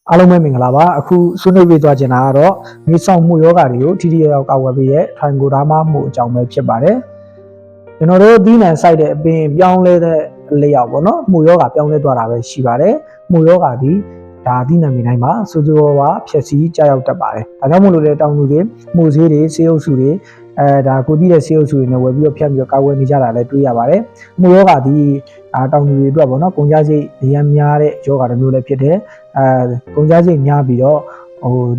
အားလုံးပဲမင်္ဂလာပါအခုဆွေးနွေးပေးသွားချင်တာကတော့မြေဆောင်မှုယောဂတွေကိုထိထိရောက်ကာဝယ်ပေးရဲ့ထိုင်ကိုဒါမှမှုအကြောင်းပဲဖြစ်ပါတယ်ကျွန်တော်တို့ဒီနံဆိုင်တဲ့အပင်ပြောင်းလဲတဲ့လေရောက်ပေါ့နော်မှုယောဂပြောင်းလဲသွားတာပဲရှိပါတယ်မှုယောဂဒီဒါဒီနံမြေတိုင်းမှာစိုးစိုးဝါးဖြက်စီးကြောက်ရောက်တတ်ပါတယ်ဒါကြောင့်မို့လို့လေတောင်သူတွေမှုဈေးတွေဆေးအုပ်စုတွေဒါကိုကြည့်တဲ့ဆေးအုပ်စုတွေနဲ့ဝယ်ပြီးတော့ဖြတ်ပြီးတော့ကာဝယ်နေကြတာလည်းတွေ့ရပါတယ်မှုယောဂဒီတောင်သူတွေအတွက်ပေါ့နော်ကုန်ကြစိတ်အရန်များတဲ့ယောဂတစ်မျိုးလည်းဖြစ်တယ်ကုန်ကြစိတ်များပြီးတော့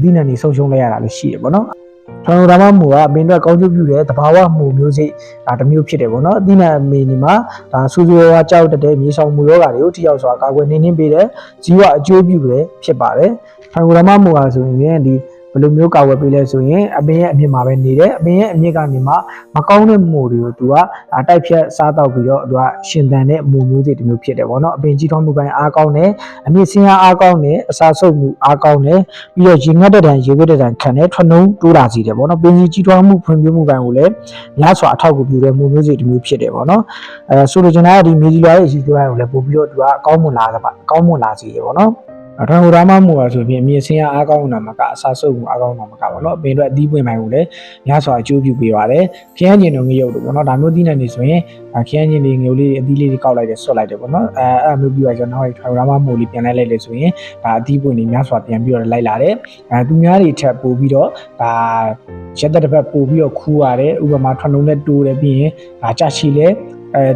ဒီနံနေဆုံးရှုံးလိုက်ရတာလည်းရှိတယ်ပေါ့နော်ထောင်ဒါမှမဟုတ်အပင်အတွက်ကောင်းကျိုးပြုတဲ့သဘာဝမှုမျိုးစိတ်တစ်မျိုးဖြစ်တယ်ပေါ့နော်ဒီနံအမေနေမှာဒါဆူဆူဝါကြောက်တဲ့မြေဆောင်မှုယောဂတွေကိုထိရောက်စွာကာကွယ်နေပေးတဲ့ဇီဝအကျိုးပြုတယ်ဖြစ်ပါတယ်ထောင်ဒါမှမဟုတ်ဆိုရင်ဒီဘယ်လိုမျိုးကာဝယ်ပေးလဲဆိုရင်အပင်ရဲ့အမြင့်မှာပဲနေတယ်အပင်ရဲ့အမြင့်ကနေမှမကောင်းတဲ့မှုတွေကိုသူကတိုက်ဖြတ်စားတော့ပြီးတော့သူကရှင်သန်တဲ့မှုမျိုးတွေတစ်မျိုးဖြစ်တယ်ပေါ့နော်အပင်ကြီးထွားမှုပိုင်းအားကောင်းတယ်အမြင့်ဆင်းအားကောင်းတယ်အစာဆုပ်မှုအားကောင်းတယ်ပြီးတော့ရေငတ်တဲ့တန်ရေဝတ်တဲ့တန်ခံတဲ့ထွနှုံးတိုးလာစေတယ်ပေါ့နော်ပင်ကြီးထွားမှုဖွံ့ဖြိုးမှုပိုင်းကိုလည်းများစွာအထောက်အကူပြုတဲ့မှုမျိုးတွေတစ်မျိုးဖြစ်တယ်ပေါ့နော်ဆိုလိုချင်တာကဒီမြေကြီးလွှာရဲ့အရှိသွေးပိုင်းကိုလည်းပို့ပြီးတော့သူကအကောင်းမွန်လာစေတယ်ပေါ့နော်အထောင်ဒါမှမဟုတ်ဆိုပြီးအမြင့်ဆင်းအားကောင်းတာမကအစာဆုပ်မှုအားကောင်းတာမကပါတော့အပင်အတွက်အသီးပွင့်ပိုင်းကိုလည်းများစွာအကျိုးပြုပေးပါတယ်ခရမ်းကျင်တို့ငရုတ်တို့ပေါ့နော်ဒါမျိုးသီးနှံတွေဆိုရင်ခရမ်းကျင်တွေငရုတ်လေးအသီးလေးတွေကောက်လိုက်တယ်ဆွတ်လိုက်တယ်ပေါ့နော်အဲ့မျိုးပြီးတော့ကျွန်တော်ထောင်ဒါမှမဟုတ်လေးပြန်လိုက်လေဆိုရင်ဒါအသီးပွင့်တွေများစွာပြန်ပြီးတော့လိုက်လာတယ်သူများတွေထပ်ပို့ပြီးတော့ဒါရက်တဲ့တစ်ပတ်ပို့ပြီးတော့ခူးရတယ်ဥပမာထွနှုံနဲ့တိုးတယ်ပြီးရင်ဒါကြချီလဲ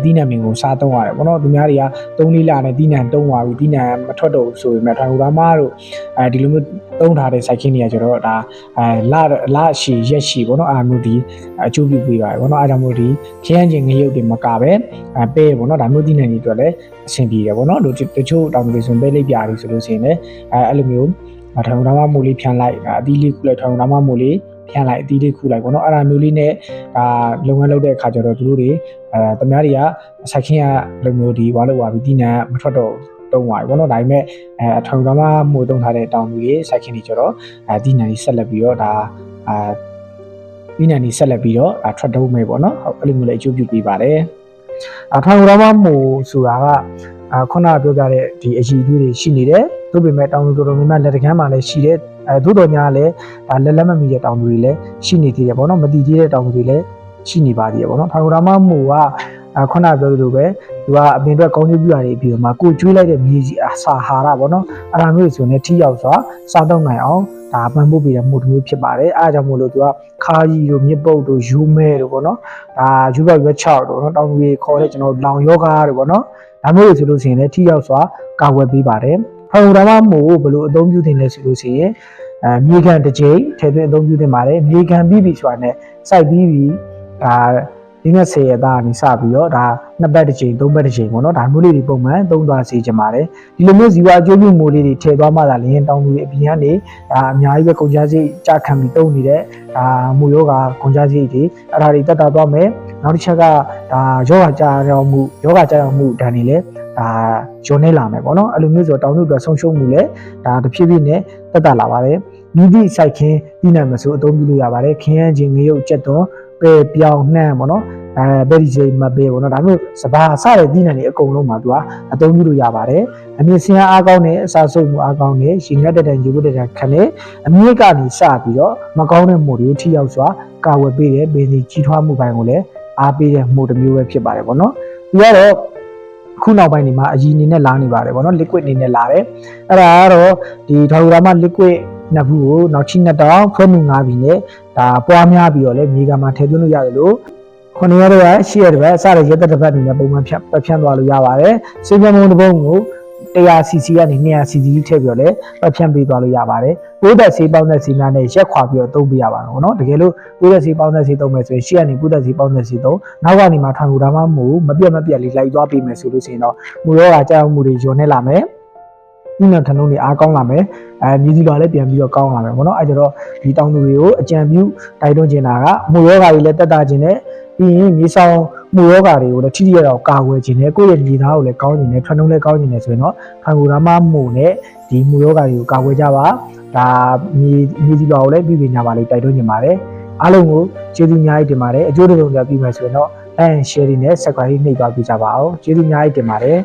ဒီနံမင်ကိုစားသုံးရတယ်ပေါ့နော်သူများတွေက3-4လနဲ့ဒီနံတုံးသွားပြီဒီနံမထွက်တော့ဘူးဆိုပေမဲ့ထိုင်ဟိုဒါမှတို့ဒီလိုမျိုးတုံးထားတဲ့စိုက်ခင်းတွေကကျတော့ဒါလရှည်ရက်ရှည်ပေါ့နော်အားမျိုးဒီအကျိုးပြုပေးပါတယ်ပေါ့နော်အားကြောင့်မို့ဒီခရမ်းကျင်ငရုတ်တွေမကပဲပဲပေါ့နော်ဒါမျိုးဒီနံတွေအတွက်လည်းအဆင်ပြေတယ်ပေါ့နော်တို့တချို့တောင်တွေဆိုရင်ပဲလိပ်ပြားတွေဆိုလို့ရှိရင်လည်းအဲ့လိုမျိုးထိုင်ဟိုဒါမှမို့လေးဖြန်းလိုက်အသီးလေးခုလိုက်ထိုင်ဟိုဒါမှမို့လေးဖြန်းလိုက်အသီးလေးခုလိုက်ပေါ့နော်အဲ့ဒါမျိုးလေးနဲ့လုပ်ငန်းလုပ်တဲ့အခါကျတော့သူတို့တွေတမားတွေကစိုက်ခင်းကလိုမျိုးဒီဝါလို့ဝါပြီးဒီနံမထွက်တော့တုံးသွားပြီပေါ့နော်ဒါပေမဲ့အထောင်ကမှမိုးတုံးထားတဲ့တောင်သူတွေစိုက်ခင်းတွေကျတော့ဒီနံကြီးဆက်လက်ပြီးတော့ဒါဒီနံကြီးဆက်လက်ပြီးတော့ထွက်တုံးမယ်ပေါ့နော်ဟုတ်အဲ့လိုမျိုးလည်းအကျိုးပြုပေးပါတယ်အထောင်ကမှမိုးဆိုတာကခုနပြောပြတဲ့ဒီအည်အသွေးတွေရှိနေတယ်သို့ပေမဲ့တောင်သူတော်တော်များများလက်တကမ်းမှာလည်းရှိတယ်သို့တော်များလည်းဒါလက်မမီတဲ့တောင်သူတွေလည်းရှိနေသေးတယ်ပေါ့နော်မတည်သေးတဲ့တောင်သူတွေလည်းရှိနေပါသေးတယ်ပေါ့နော်ထောင်ဒါမှမို့ကခုနပြောသလိုပဲသူကအပင်အတွက်ကောင်းကျိုးပြုတာတွေပြီးတော့မှကိုကျွေးလိုက်တဲ့မြေကြီးအစာဟာရပေါ့နော်အဲ့ဒါမျိုးဆိုရင်ထိရောက်စွာစားတော့နိုင်အောင်ဒါပံ့ပိုးပေးတဲ့မှုတစ်မျိုးဖြစ်ပါတယ်အားကြောင့်မို့လို့သူကခါကြီးတို့မြစ်ပုတ်တို့ယူမဲတို့ပေါ့နော်ဒါယူဘရွက်6တို့နော်တောင်သူတွေခေါ်တဲ့ကျွန်တော်လောင်ယောဂါတို့ပေါ့နော်ဒါမျိုးဆိုလို့ရှိရင်လည်းထိရောက်စွာကာဝယ်ပေးပါတယ်ထောင်ဒါမှမို့ဘယ်လိုအသုံးပြုသင့်လဲဆိုလို့ရှိရင်မြေခံတစ်ကြိမ်ထည့်သွင်းအသုံးပြုသင့်ပါတယ်မြေခံပြီးပြီဆိုတာနဲ့စိုက်ပြီးပြီဒီနဲ့10ရက်သားကနေစပြီးတော့ဒါ2ပတ်တစ်ချိန်3ပတ်တစ်ချိန်ပေါ့နော်ဒါမျိုးလေးတွေပုံမှန်သုံးသွားစေချင်ပါတယ်ဒီလိုမျိုးဇီဝအကျိုးပြုမှုလေးတွေထည့်သွားမှသာလျှင်တောင်သူတွေအပြင်ကနေဒါအများကြီးပဲကုန်ကြစိတ်ကြခံပြီးတုံးနေတဲ့မှုယောဂကုန်ကြစိတ်တွေအဲ့ဒါတွေတက်တာသွားမယ်နောက်တစ်ချက်ကဒါယောဂကြာရောက်မှုဒဏ်တွေလည်းဒါဂျွန်နေလာမယ်ပေါ့နော်အဲ့လိုမျိုးဆိုတောင်သူတွေဆုံးရှုံးမှုလည်းဒါတဖြည်းဖြည်းနဲ့တက်တာလာပါတယ်မိသည့်စိုက်ခင်းဒီနံမဆိုအသုံးပြုလို့ရပါတယ်ခင်းရချင်းငရုတ်ကြက်သွန်ပဲပြောင်းနှမ်းပေါ့နော်ဘယ်ဒီစိမပဲပေါ့နော်ဒါမျိုးစပါးစတဲ့ဒီနံတွေအကုန်လုံးမှာသူကအသုံးပြုလို့ရပါတယ်အမြင့်ဆင်းအားကောင်းတဲ့အစာဆုပ်မှုအားကောင်းတဲ့ရှင်ငတ်တဲ့ရေဝတ်တဲ့ခံတဲ့အမြင့်ကနေစပြီးတော့မကောင်းတဲ့မှုတွေကိုထိရောက်စွာကာဝယ်ပေးတဲ့ပင်စီကြီးထွားမှုပိုင်းကိုလည်းအားပေးတဲ့မှုတစ်မျိုးပဲဖြစ်ပါတယ်ပေါ့နော်ဒီကတော့ခုနောက်ပိုင်းဒီမှာအရည်အနေနဲ့လာနေပါတယ်ပေါ့နော် liquid အနေနဲ့လာတယ်အဲ့ဒါကတော့ဒီထောက်ဂရမ liquid နှစ်ခုကိုနောက်ချိနှစ်တောင်ဖွဲမှု5ပြီနဲ့ဒါပွားများပြီးတော့လည်းမြေကမှာထည့်သွင်းလို့ရတယ်လို့9ရက်တော့ရှိရတဲ့ဘက်အစရရက်တစ်ပတ်အနေနဲ့ပုံမှန်ဖြန့်သွားလို့ရပါတယ်စေပြမုံတစ်ပုံကို100cc ကနေ200cc ထည့်ပြီးတော့လည်းဖြန့်ပေးသွားလို့ရပါတယ်ပိုးသက်ဆေးပေါင်းသက်ဆေးများနဲ့ရက်ခွာပြီးတော့သုံးပေးရပါတော့เนาะတကယ်လို့ပိုးသက်ဆေးပေါင်းသက်ဆေးသုံးမယ်ဆိုရင်ရှေ့ကနေပိုးသက်ဆေးပေါင်းသက်ဆေးသုံးနောက်ကနေမှထွန်ဟူဒါမှမဟုတ်မပြတ်လေးလိုက်သွားပေးမယ်ဆိုလို့ရှိရင်တော့မူရောဂါကြောက်မှုတွေညွန်နေလာမယ်ဒီနောက်ထပ်လုံးတွေအားကောင်းလာမယ်မြေကြီးလွှာလည်းပြန်ပြီးတော့ကောင်းလာမယ်ပေါ့နော်အဲကြတော့ဒီတောင်သူတွေကိုအကြံပြုတိုက်တွန်းချင်တာကမူရောဂါတွေလည်းတက်တာခြင်းနဲ့ပြီးရင်မြေဆောင်မှုယောဂါတွေကိုလည်းထိထိရောက်ကာကွယ်ခြင်းနဲ့ကိုယ့်ရဲ့ညီသားကိုလည်းကောင်းခြင်းနဲ့ထွန်းထုံးလည်းကောင်းခြင်းနဲ့ဆိုရင်တော့ခံကိုယ်ဓမ္မမှုနဲ့ဒီမှုယောဂါတွေကိုကာကွယ်ကြပါဒါမြေကြီးလွှာကိုလည်းပြည်ပညာပါလေးတိုက်တွန်းခြင်းပါတယ်အားလုံးကိုကျေးဇူးအများကြီးတင်ပါတယ်အကျိုးတူဆုံးပြပြီးမယ်ဆိုရင်တော့share နဲ့ subscribe နှိပ်သွားပြကြပါအောင်ကျေးဇူးအများကြီးတင်ပါတယ်